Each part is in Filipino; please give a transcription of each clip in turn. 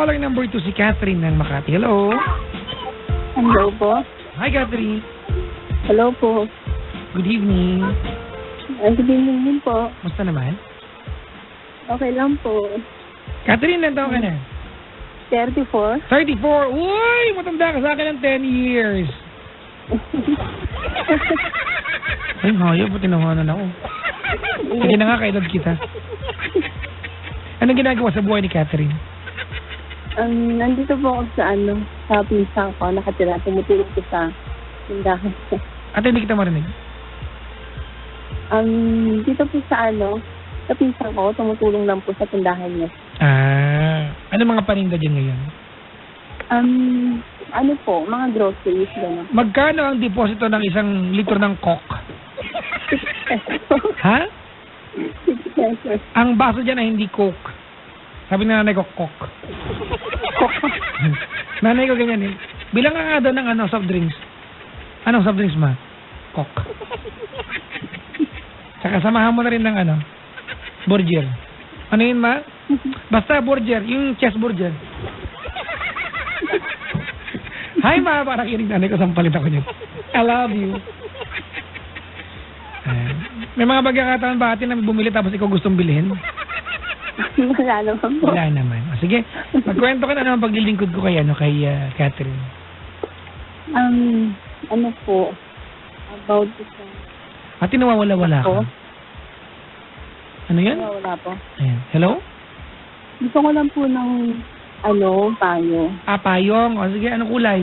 caller number 2 si Catherine ng Makati. Hello. Hello po. Hi, Catherine. Hello po. Good evening. Good evening din po. Musta naman? Okay lang po. Catherine, ilan taon ka na? 34. 34. Uy! Matanda ka sa akin ng 10 years. Ay, hayop. Tinawanan ako. Sige na nga, kaedad kita. Anong ginagawa sa buhay ni Catherine? Nandito po ako sa pinsan ko, nakatira. Tumutulong ko sa tindahan ko. Ate, hindi kita marinig. Dito po sa pinsan ko, tumutulong lang po sa tindahan niya. Ano mga paninda dyan ngayon? Mga groceries, gano'n. Magkano ang deposito ng isang litro ng Coke? 6 pesos. Ha? 6 pesos. Ang baso dyan ay hindi Coke. Sabi na nanay ko, Coke. Nanay ko ganyan eh. Bilang nga doon ng soft drinks. Anong soft drinks ma? Coke. Saka samahan mo na rin ng burger. Ano yun ma? Basta burger. Yung chest burger. Hi ma, parang kinig nanay ko, sampalit ako niyan. I love you. May mga pagkakataon ba atin na bumili tapos ikaw gustong bilhin? Wala naman po. Wala naman. Sige, magkwento ka na naman paglilingkod ko kay Catherine. About this. Ate, nawawala-wala ka. Ano yan? Wala po. Ayan. Hello? Gusto ko lang po ng payo. Payong. O sige, anong kulay?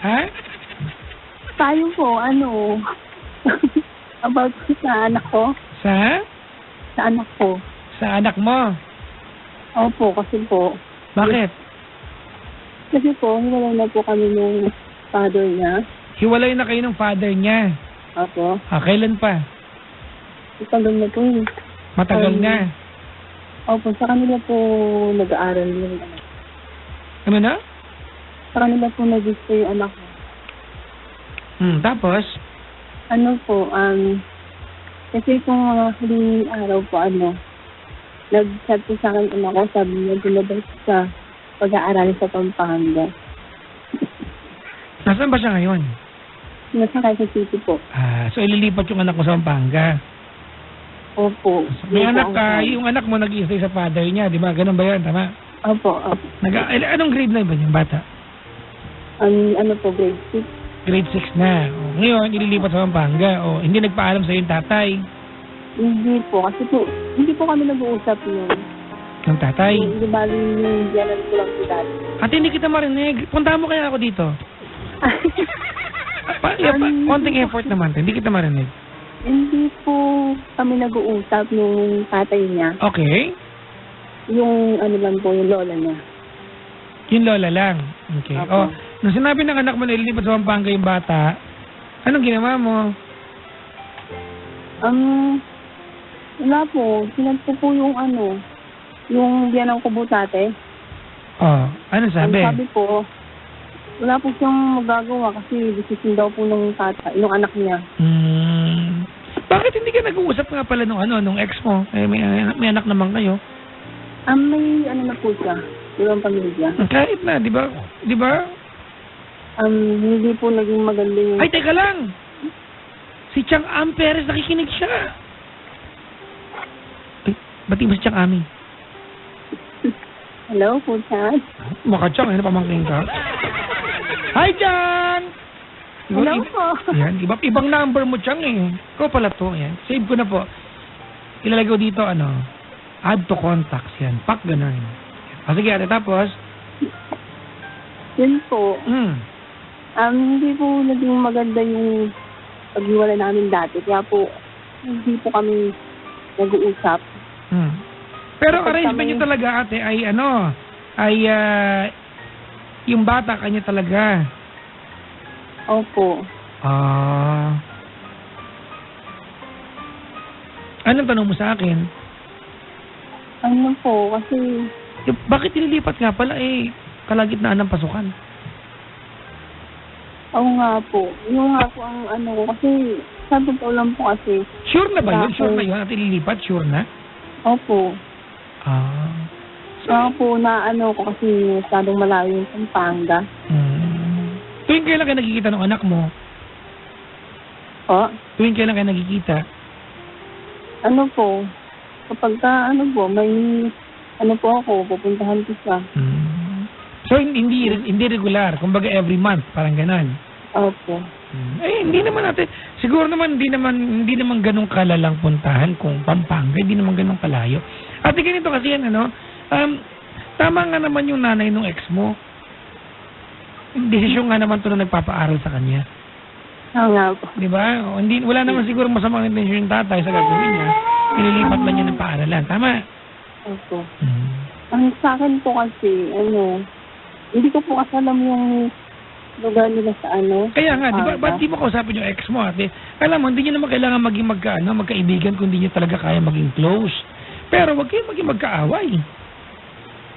Ha? Payo po, about sa anak ko. Sa? Sa anak ko. Sa anak mo? Opo, kasi po. Bakit? Kasi po, hiwalay na po kami ng father niya. Hiwalay na kayo ng father niya. Opo. Kailan pa? Itagal na po yun. Matagal na. Opo, sa kanila po nag-aaral yung anak. Ano na? Sa kanila po nag-gusto yung anak ko. Tapos? Kasi kung mga huling araw po, nag-chat po sa akin anak ko, sabi niya, dumabay sa pag-aaral sa Pampanga. Nasaan ba siya ngayon? Nasa Quezon City po. So ililipat yung anak mo sa Pampanga. Opo. May anak ka, yung anak mo nag-i-stay sa father niya, di ba? Ganun ba yan? Tama? Opo. Anong grade na ba yung bata? Grade 6. Grade 6 na. Ngayon, ililipat sa Pampanga. Hindi nagpaalam sa yung tatay. Hindi po. Kasi po, hindi po kami nag-uusap yun. Ng tatay? Hindi bali yung diyanan ko lang si dati. Ate, hindi kita marinig. Punta mo kaya ako dito. Konting effort naman. Hindi kita marinig. Hindi po kami nag-uusap yung tatay niya. Okay. Yung lang po, yung lola niya. Yung lola lang. Okay. Opo. Nung sinabi ng anak mo na ililipat sa Pampanga yung bata, anong ginawa mo? Wala po. Sinadto po yung yung biyanang ko po tate. Ano sabi? Sabi po, wala po siyang magagawa kasi decision daw po ng anak niya. Bakit hindi ka nag-uusap nga pala nung ex mo? May anak naman kayo. May na po siya. Ibang pamilya. Kahit na, di ba? Di ba? Hindi po naging maganda yung... Ay, teka lang! Si Chang Am Perez, nakikinig siya. Ay, bati mo si Chang Ami. Hello po, Chang. Baka Chang, pamangking ka. Hi, Chang! Hello po. Yan, ibang number mo, Chang eh. Ikaw pala to, yan. Save ko na po. Ilalagay ko dito, add to contacts, yan. Pak, ganun. Sige, ate, tapos? Yun po. Hindi po naging maganda yung paghiwalay namin dati. Kaya po, hindi po kami nag-uusap. Pero arrangement nyo talaga, ate, ay yung bata kanya talaga. Opo. Anong tanong mo sa akin? Kasi... Bakit nililipat nga pala kalagitnaan ng pasukan? Oo nga po. Yung nga po ang kasi sa totoo lang po kasi. Sure na ba yun? Sure na yun at ililipat? Sure na? Opo. Kaya po na ano ko kasi masyadong malayo yung Pampanga. Tuwing kailan kayo nagkikita ng anak mo? Po, Tuwing kailan kayo nagkikita? ano po, kapag ka, ano po, may, ano po ako, pupuntahan ko siya. So, hindi regular. Kumbaga every month. Parang ganon. Opo. Hindi naman natin. Siguro naman, hindi naman ganun kalalang puntahan kung Pampanga. Hindi naman ganun kalayo. Ate, ganito kasi yan, ano? Tama nga naman yung nanay ng ex mo. Desisyon nga naman ito na nagpapaaral sa kanya. Oo nga po. Di ba? Wala naman siguro masamang intensyon yung tatay sa gagawin niya. Inilipat lang niya ng paaralan. Tama? Opo. Ang sa akin po kasi, ano, hindi ko po alam yung lugar nila sa ano. Kaya nga, di ba? Ba't di mo kausapin yung ex mo, ate? Alam mo, hindi niyo naman kailangan maging magkaibigan kung hindi niyo talaga kaya maging close. Pero wag kayong maging magkaaway.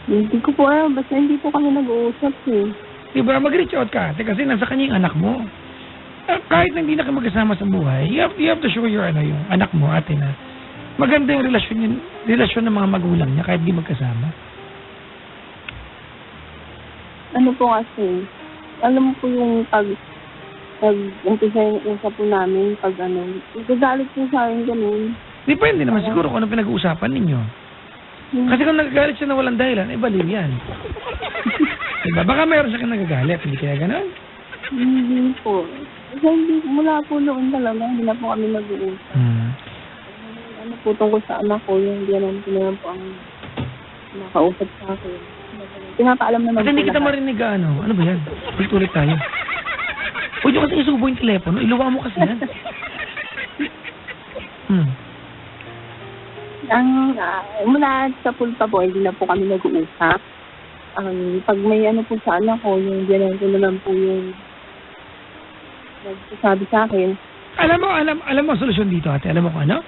Hindi ko po alam, basta hindi po kami nag-uusap eh. Di ba? Mag-reach out ka, ate, kasi nasa kanya yung anak mo. Kahit na hindi na kayo magkasama sa buhay, you have to show your yung anak mo, ate, na maganda yung relasyon ng mga magulang niya kahit di magkasama. Ano po kasi, alam mo po yung pag-umpisa yung usap po namin, pag ano, nagagalit po sa akin ganun. Depende naman siguro kung ano pinag-uusapan ninyo. Kasi kung nagagalit siya na walang dahilan, baliw yan. Diba? Baka meron siya kang nagagalit, hindi kaya gano'n? Hindi po. Kasi hindi, mula po noon talaga, hindi na po kami nag-uusap. Ano po tungkol sa anak ko, yung gano'n po naman po ang nakausap sa akin. Pinapaalam naman Kasi hindi kita marinig ano ba yan? Ulit tayo. Huwag nyo kasi isubo yung telepono, iluwa mo kasi yan. Mula sa pulpa po, hindi na po kami nag-uusap. Pag may ano po sa anak ko, yung gano'n ko naman po yung nagsasabi sa akin. Alam mo ang solusyon dito, ate? Alam mo kung ano?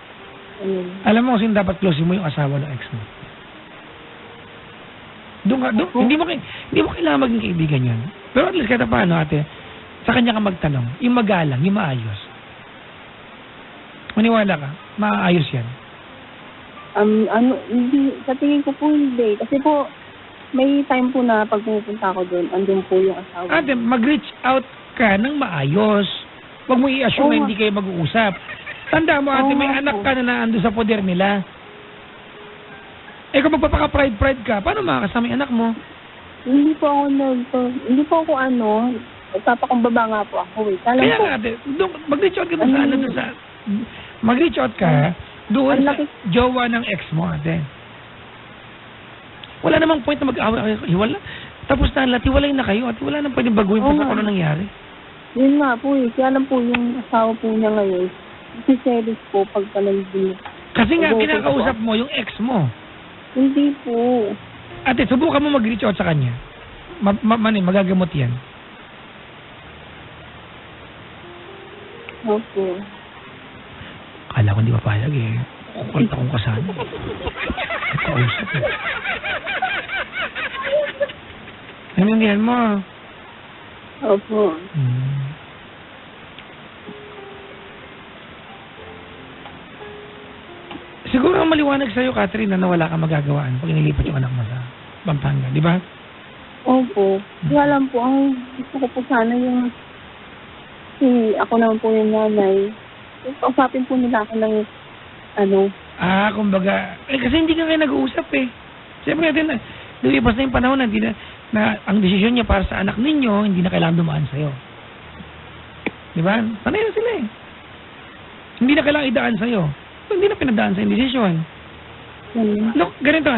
Alam mo kung sino dapat close mo yung asawa ng ex mo? Hindi mo kailangan maging kaibigan yan. Pero at least kahit paano, ate, sa kanya ka magtanong, yung magalang, yung maayos. Maniwala ka, maayos yan. Hindi, sa tingin ko po hindi. Kasi po, may time po na pag pumupunta ako doon, andun po yung asawa. Ate, mag-reach out ka ng maayos. Huwag mo i-assume na hindi kayo mag-uusap. Tanda mo, ate, may anak ka na naando sa poder nila. Kung magpapaka-pride ka, paano makakasama yung anak mo? Hindi po ako nagpapakumbaba nga po ako eh. Kaya nga, ate, mag-reach out ka doon mag-reach out ka doon sa jowa ng ex mo, ate. Wala namang point na mag-away kayo. Tapos na lahat, hiwalay na kayo at wala nang pwedeng baguhin pa sa kung ano nangyari. Yun nga po eh. Kaya lang po yung asawa po niya ngayon, isiselis po pagka nandun. Kasi nga, kinakausap mo yung ex mo. Hindi po. Ate, subukan mo mag-reach out sa kanya. Magagamot yan. Opo. Akala ko hindi mapayag eh. Kukulta kong kasana. Nakausap eh. Nanindihan mo. Opo. Siguro ang maliwanag sa'yo, Catherine, na nawala ka magagawaan pag inilipat yung anak mo sa Pampanga, di ba? Opo. Kaya lang po, ang gusto ko po sana yung ako naman po yung nanay. Kausapin po nila ako ng kumbaga, kasi hindi ka kayo nag-uusap eh. Siyempre natin, lumipas na yung panahon na ang desisyon niya para sa anak ninyo, hindi na kailangan dumaan sa'yo. Di ba? Sanay na sila eh. Hindi na kailangan idaan sa'yo. Hindi na pinadaan sa desisyon. Look, ganito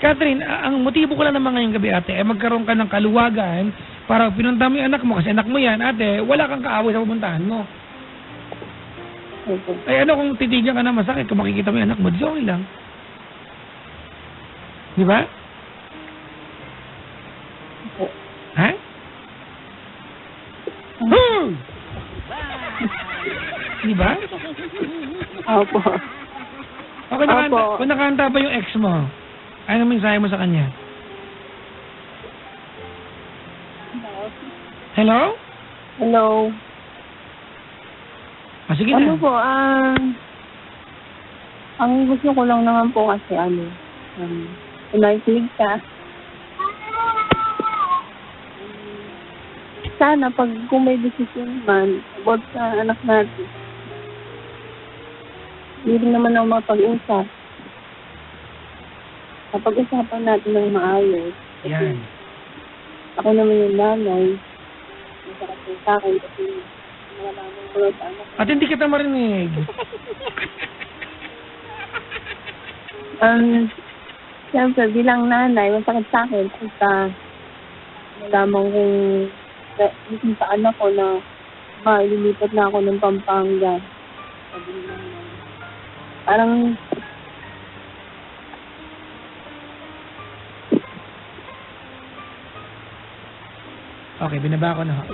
Catherine, ang motibo ko lang naman ngayong gabi, ate, ay magkaroon ka ng kaluwagan para pinunta mo yung anak mo, kasi anak mo yan, ate, wala kang kaaway sa pupuntahan mo. Ay kung titigyan ka na masakit, kung makikita mo yung anak mo, di okay lang. Di ba? Ha? Di ba? Opo. Okay, kung nakahanda ba yung ex mo, ano mensahe mo sa kanya? Hello? Hello? Sige na. Ang gusto ko lang naman po kasi nakikinig ka. Sana pag kung may desisyon man about sa anak natin, hindi rin naman ako mapag-usap. Kapag-usapan natin ng maayos. Yan. Ako naman yung nanay. Masarap yung sa akin kasi malalaman ko lang sa anak. At hindi kita marinig. Siyempre, bilang nanay, masakit sa akin kasi nalaman kong isang sa anak ko na ililipat na ako ng Pampanga. Sabi nila na, parang Okay, binaba ko na ho.